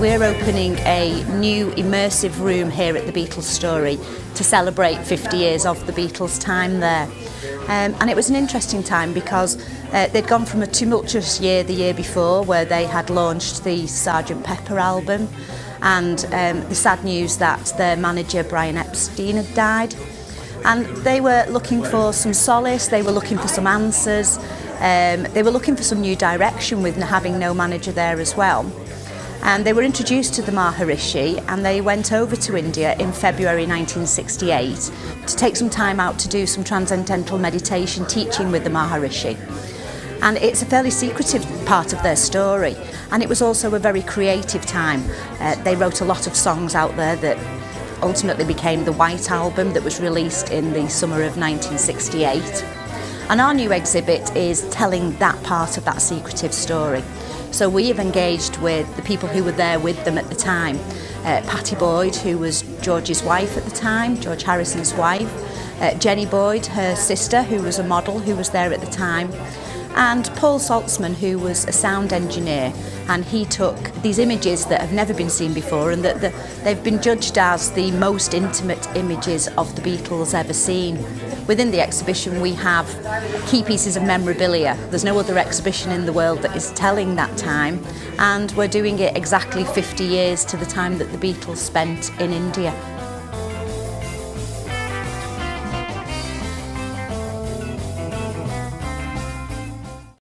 we're opening a new immersive room here at the Beatles Story to celebrate 50 years of the Beatles' time there. And it was an interesting time because they'd gone from a tumultuous year the year before, where they had launched the Sgt. Pepper album, and the sad news that their manager Brian Epstein had died. And they were looking for some solace, they were looking for some answers, they were looking for some new direction with having no manager there as well. And they were introduced to the Maharishi, and they went over to India in February 1968 to take some time out to do some transcendental meditation teaching with the Maharishi. And it's a fairly secretive part of their story, and it was also a very creative time. They wrote a lot of songs out there that ultimately became the White Album that was released in the summer of 1968. And our new exhibit is telling that part of that secretive story. So we have engaged with the people who were there with them at the time. Pattie Boyd, who was George's wife at the time, George Harrison's wife. Jenny Boyd, her sister, who was a model who was there at the time. And Paul Saltzman, who was a sound engineer, and he took these images that have never been seen before, and that they've been judged as the most intimate images of the Beatles ever seen. Within the exhibition we have key pieces of memorabilia. There's no other exhibition in the world that is telling that time, and we're doing it exactly 50 years to the time that the Beatles spent in India.